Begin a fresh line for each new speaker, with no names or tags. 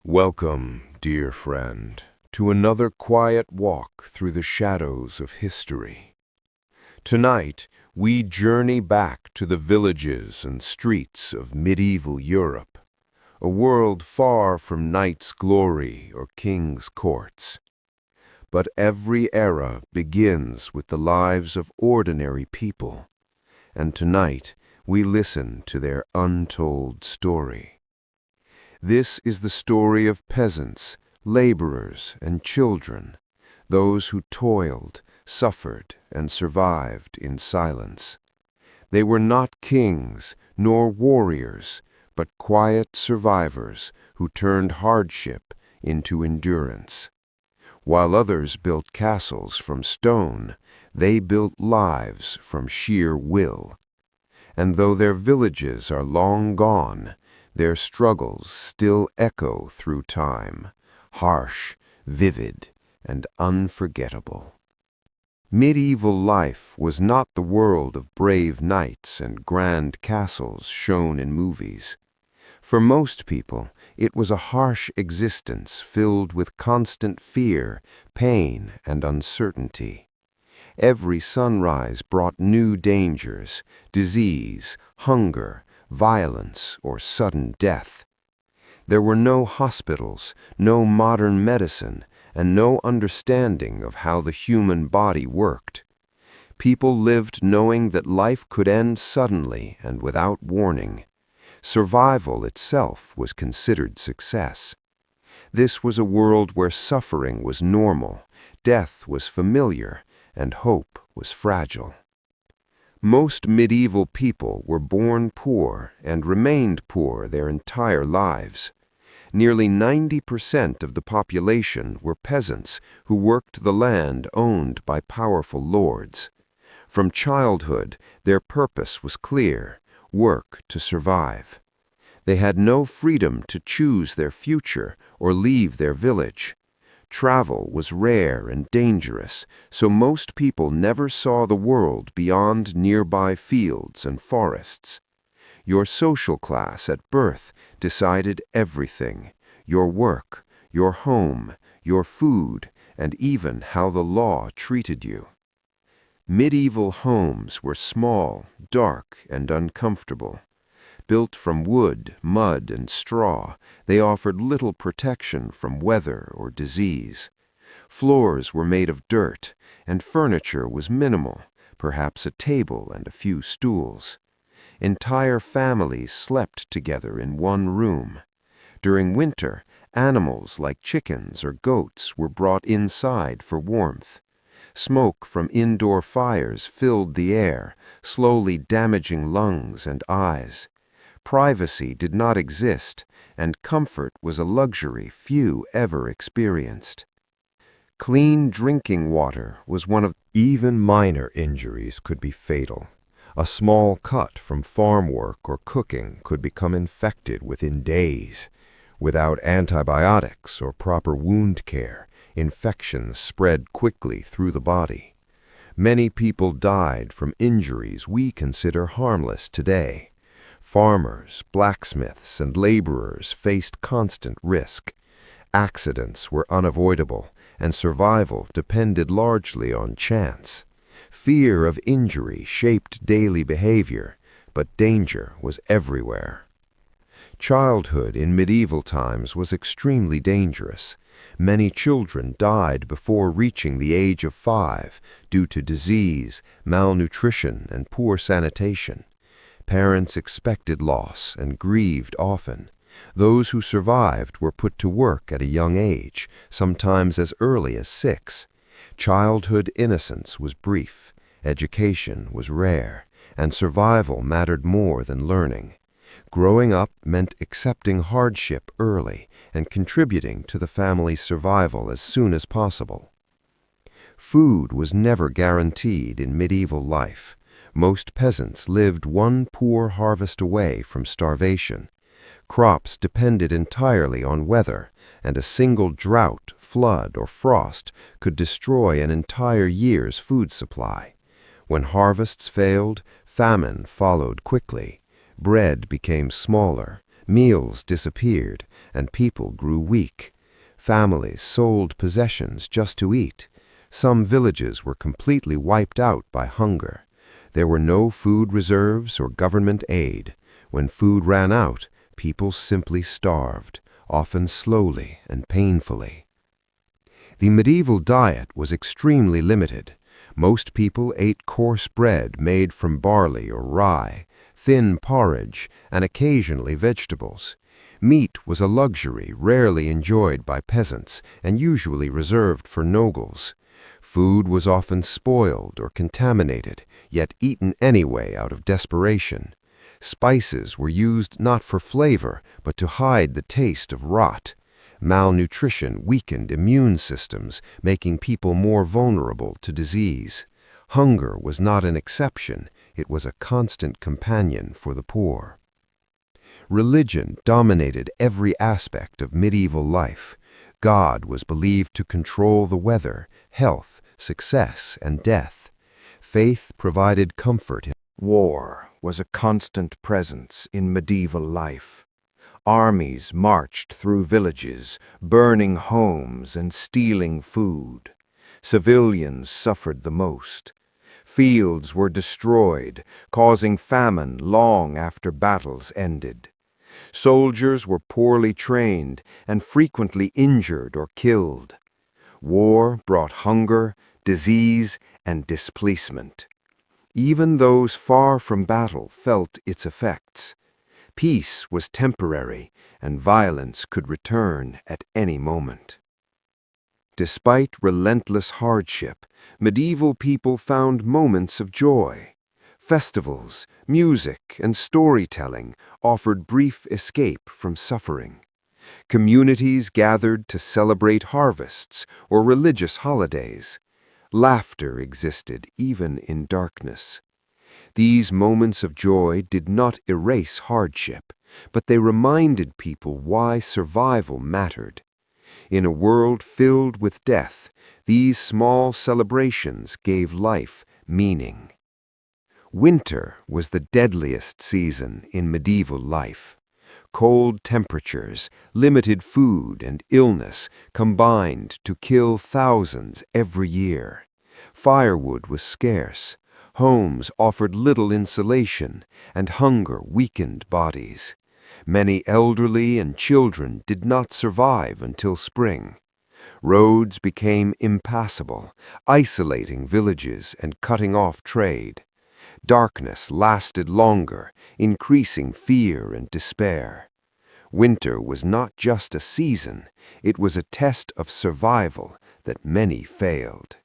Welcome, dear friend, to another quiet walk through the shadows of history. Tonight, we journey back to the villages and streets of medieval Europe, a world far from knight's glory or king's courts. But every era begins with the lives of ordinary people, and tonight we listen to their untold story. This is the story of peasants, laborers, and children, those who toiled, suffered, and survived in silence. They were not kings nor warriors, but quiet survivors who turned hardship into endurance. While others built castles from stone, they built lives from sheer will. And though their villages are long gone, their struggles still echo through time, harsh, vivid, and unforgettable. Medieval life was not the world of brave knights and grand castles shown in movies. For most people, it was a harsh existence filled with constant fear, pain, and uncertainty. Every sunrise brought new dangers, disease, hunger, violence, or sudden death. There were no hospitals, no modern medicine, and no understanding of how the human body worked. People lived knowing that life could end suddenly and without warning. Survival itself was considered success. This was a world where suffering was normal, death was familiar, and hope was fragile. Most medieval people were born poor and remained poor their entire lives. Nearly 90% of the population were peasants who worked the land owned by powerful lords. From childhood, their purpose was clear: work to survive. They had no freedom to choose their future or leave their village. Travel was rare and dangerous, so most people never saw the world beyond nearby fields and forests. Your social class at birth decided everything: your work, your home, your food, and even how the law treated you. Medieval homes were small, dark, and uncomfortable. Built from wood, mud, and straw, they offered little protection from weather or disease. Floors were made of dirt, and furniture was minimal, perhaps a table and a few stools. Entire families slept together in one room. During winter, animals like chickens or goats were brought inside for warmth. Smoke from indoor fires filled the air, slowly damaging lungs and eyes. Privacy did not exist, and comfort was a luxury few ever experienced. Clean drinking water was one of even minor injuries could be fatal. A small cut from farm work or cooking could become infected within days. Without antibiotics or proper wound care, infections spread quickly through the body. Many people died from injuries we consider harmless today. Farmers, blacksmiths, and laborers faced constant risk. Accidents were unavoidable, and survival depended largely on chance. Fear of injury shaped daily behavior, but danger was everywhere. Childhood in medieval times was extremely dangerous. Many children died before reaching the age of 5 due to disease, malnutrition, and poor sanitation. Parents expected loss and grieved often. Those who survived were put to work at a young age, sometimes as early as 6. Childhood innocence was brief, education was rare, and survival mattered more than learning. Growing up meant accepting hardship early and contributing to the family's survival as soon as possible. Food was never guaranteed in medieval life. Most peasants lived one poor harvest away from starvation. Crops depended entirely on weather, and a single drought, flood, or frost could destroy an entire year's food supply. When harvests failed, famine followed quickly. Bread became smaller, Meals disappeared, and people grew weak. Families sold possessions just to eat. Some villages were completely wiped out by hunger. There were no food reserves or government aid. When food ran out, people simply starved, often slowly and painfully. The medieval diet was extremely limited. Most people ate coarse bread made from barley or rye, thin porridge, and occasionally vegetables. Meat was a luxury rarely enjoyed by peasants and usually reserved for nobles. Food was often spoiled or contaminated, yet eaten anyway out of desperation. Spices were used not for flavor, but to hide the taste of rot. Malnutrition weakened immune systems, making people more vulnerable to disease. Hunger was not an exception, it was a constant companion for the poor. Religion dominated every aspect of medieval life. God was believed to control the weather, health, success, and death. Faith provided comfort.
War was a constant presence in medieval life. Armies marched through villages, burning homes and stealing food. Civilians suffered the most. Fields were destroyed, causing famine long after battles ended. Soldiers were poorly trained and frequently injured or killed. War brought hunger, disease, and displacement. Even those far from battle felt its effects. Peace was temporary, and violence could return at any moment. Despite relentless hardship, medieval people found moments of joy. Festivals, music, and storytelling offered brief escape from suffering. Communities gathered to celebrate harvests or religious holidays. Laughter existed even in darkness. These moments of joy did not erase hardship, but they reminded people why survival mattered. In a world filled with death, these small celebrations gave life meaning. Winter was the deadliest season in medieval life. Cold temperatures, limited food, and illness combined to kill thousands every year. Firewood was scarce, homes offered little insulation, and hunger weakened bodies. Many elderly and children did not survive until spring. Roads became impassable, isolating villages and cutting off trade. Darkness lasted longer, increasing fear and despair. Winter was not just a season, it was a test of survival that many failed.